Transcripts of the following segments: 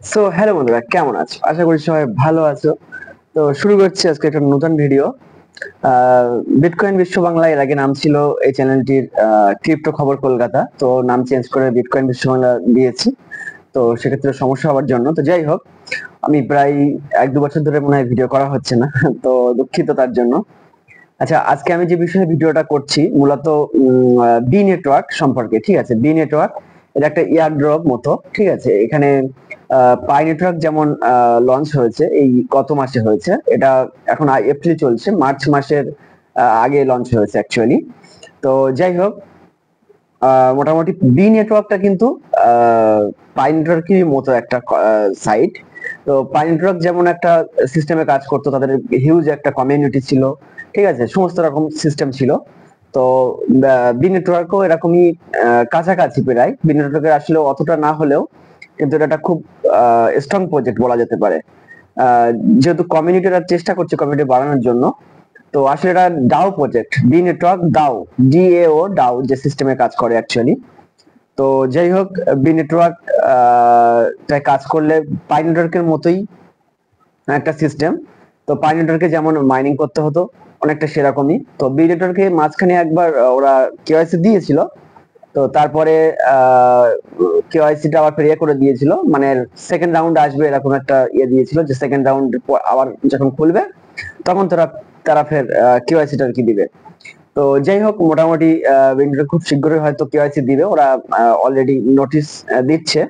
So hello বন্ধুরা, কেমন আছো? আশা করি সবাই ভালো আছো। তো শুরু করছি আজকে একটা নতুন ভিডিও। বিটকয়েন বিশ্ব বাংলা এর আগে নাম ছিল এই চ্যানেলটির ক্রিপ্টো খবর কলকাতা, তো নাম চেঞ্জ করে বিটকয়েন বিশ্ব বাংলা দিয়েছি। তো সেক্ষেত্রে সমস্যা হওয়ার জন্য, তো যাই হোক, আমি প্রায় 1-2 বছর ধরে মনে হয় ভিডিও করা হচ্ছে না তো দুঃখিত তার জন্য। আচ্ছা, আজকে আমি যে বিষয়ে ভিডিওটা করছি মূলত বি নেটওয়ার্ক সম্পর্কে। ঠিক আছে, বি নেটওয়ার্ক এটা একটা ইয়ারড্রপ মতো। ঠিক আছে, এখানে পাই নেটওয়ার্ক যেমন লঞ্চ হয়েছে এই গত মাসে হয়েছে, এটা এখন এপ্রিল চলছে, মার্চ মাসের আগে লঞ্চ হয়েছে অ্যাকচুয়ালি। তো যাই হোক, মোটামুটি বি নেটওয়ার্কটা কিন্তু পাই নেটওয়ার্কের মতো একটা সাইট। তো পাই নেটওয়ার্ক যেমন একটা সিস্টেমে কাজ করতো, তাদের হিউজ একটা কমিউনিটি ছিল। ঠিক আছে, সমস্ত রকম সিস্টেম ছিল। তো বি নেটওয়ার্কও এরকমই কাছাকাছি প্রায়। বি নেটওয়ার্কের আসলে অতটা না হলেও কিন্তু এটা একটা খুব স্ট্রং প্রজেক্ট বলা যেতে পারে। যেহেতু কমিউনিটিরা চেষ্টা করছে কমিউনিটি বাড়ানোর জন্য, তো আসলে এটা DAO project, B network DAO, DAO DAO যে সিস্টেমে কাজ করে অ্যাকচুয়ালি। তো যাই হোক, বি নেটওয়ার্ক তাই কাজ করলে পাই নেটওয়ার্কের মতোই একটা সিস্টেম। তো পাই নেটওয়ার্কে যেমন মাইনিং করতে হতো অনেকটা সেরকমই। তো বি নেটওয়ার্কে মাঝখানে একবার ওরা কেওয়াইসি দিয়েছিল, তো তারপরে কেওয়াইসিটা আবার ফেরিয়ে করে দিয়েছিল, মানে সেকেন্ড রাউন্ড আসবে এরকম একটা ইয়ে দিয়েছিল, যে সেকেন্ড রাউন্ড আবার যখন খুলবে তখন তারা ফের কেওয়াইসিটা আর কি দিবে। তো যাই হোক, মোটামুটি উইন্ডোটা খুব শীঘ্রই হয়তো কেওয়াইসি দিবে। ওরা অলরেডি নোটিশ দিচ্ছে,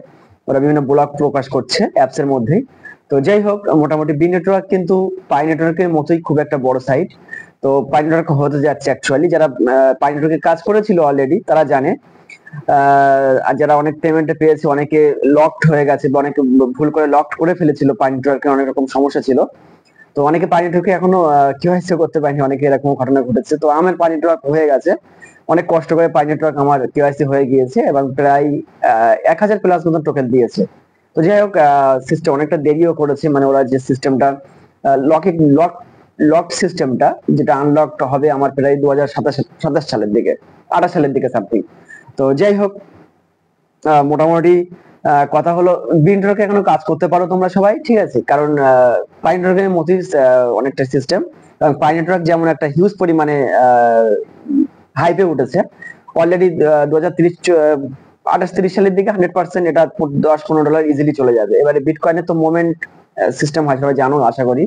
ওরা বিভিন্ন ব্লগ প্রকাশ করছে অ্যাপস এর মধ্যেই। তো যাই হোক, মোটামুটি বি নেটওয়ার্ক কিন্তু পাই নেটওয়ার্কের মতোই খুব একটা বড় সাইট। তো পাই নেটওয়ার্ক হতে যাচ্ছে অ্যাকচুয়ালি, যারা পাই নেটওয়ার্কে কাজ করেছিল অলরেডি তারা জানে। আর যারা অনেক পেমেন্টে পেয়েছে, অনেকে লকড হয়ে গেছে বা অনেকে ভুল করে লকড করে ফেলেছিল, পাই নেটওয়ার্কে অনেক রকম সমস্যা ছিল। তো অনেকে পানি ঢুকে এখনো কেওয়াইসি করতে পারেনি, অনেকে এরকম ঘটনা ঘটেছে। তো আমার পানি নেটওয়ার্ক হয়ে গেছে, অনেক কষ্ট করে পানি নেটওয়ার্ক আমার কেওয়াইসি হয়ে গিয়েছে এবং প্রায় 1000 প্লাস মতন টোকেন দিয়েছে। তো যাই হোক, সিস্টেম অনেকটা দেরিও করেছে, মানে ওরা যে সিস্টেমটা লকিং লক সিস্টেমটা যেটা আনলক হবে আমার প্রায় 2027 সালের দিকে, 28 সালের দিকে সামথিং। তো যাই হোক, মোটামুটি কথা হলো বিনড্রকে এখনো কাজ করতে পারো তোমরা সবাই। ঠিক আছে, কারণ পাইনেটওয়ার্কের মতোই অনেকটা সিস্টেম, এবং পাইনেটওয়ার্ক যেমন একটা হিউজ পরিমাণে হাইপে উঠেছে অলরেডি। 2030 সালের দিকে 100% এটা $10-15 ইজিলি চলে যাবে। এবারে বিটকয়েনের তো মোমেন্ট সিস্টেম হয়, সবাই জানো আশা করি।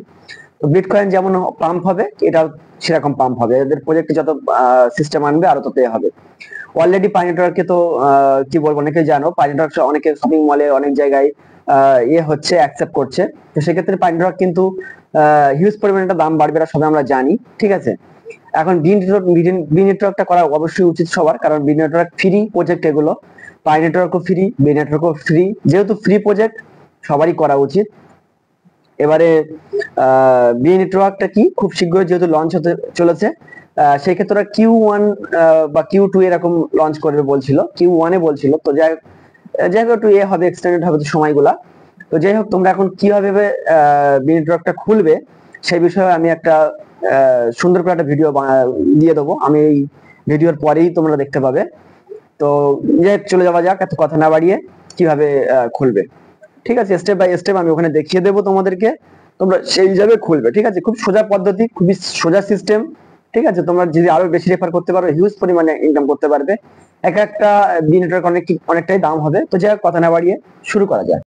তো বিটকয়েন যেমন পাম্প হবে, এটাও সেরকম পাম্প হবে। এদের প্রজেক্টে যত সিস্টেম আনবে আরো তত হবে। অলরেডি পাই নেটওয়ার্কে তো কি বলবো, অনেকে জানো পাই নেটওয়ার্ক অনেকে শপিং মলে অনেক জায়গায় ইয়ে হচ্ছে, অ্যাকসেপ্ট করছে। তো সেক্ষেত্রে পাই নেটওয়ার্ক কিন্তু হিউজ পরিমাণে একটা দাম বাড়বে, এটা সবাই আমরা জানি। ঠিক আছে, এখন বি নেটওয়ার্কটা করা অবশ্যই উচিত সবার, কারণ বি নেটওয়ার্ক ফ্রি প্রজেক্ট এগুলো। পাই নেটওয়ার্কও ফ্রি, বি নেটওয়ার্কও ফ্রি, যেহেতু ফ্রি প্রজেক্ট সবারই করা উচিত। এবারে বি নেটওয়ার্কটা কি খুব শীঘ্রই যেহেতু লঞ্চ হতে চলেছে, সেই ক্ষেত্রে ওরা Q1 বা Q2 এরকম লঞ্চ করবে বলছিল, Q1 এ বলছিল। তো যাই যাই হোক, একটু এ হবে, এক্সটেন্ডেড হবে তো সময়গুলা। তো যাই হোক, তোমরা এখন কিভাবে বি নেটওয়ার্কটা খুলবে সেই বিষয়ে আমি একটা সুন্দর করে একটা ভিডিও দিয়ে দেবো। আমি এই ভিডিওর পরেই তোমরা দেখতে পাবে। তো চলে যাওয়া যাক, এত কথা না বাড়িয়ে কিভাবে খুলবে। ঠিক আছে, স্টেপ বাই স্টেপ আমি ওখানে দেখিয়ে দেবো তোমাদেরকে, তোমরা সেই হিসাবে খুলবে। ঠিক আছে, খুব সোজা পদ্ধতি, খুবই সোজা সিস্টেম। ঠিক আছে, তোমরা যদি আরো বেশি রেফার করতে পারো হিউজ পরিমাণে ইনকাম করতে পারবে। এক একটা বি নেটওয়ার্ক অনেকটাই দাম হবে। তো যাই হোক, কথা না বাড়িয়ে শুরু করা যাক।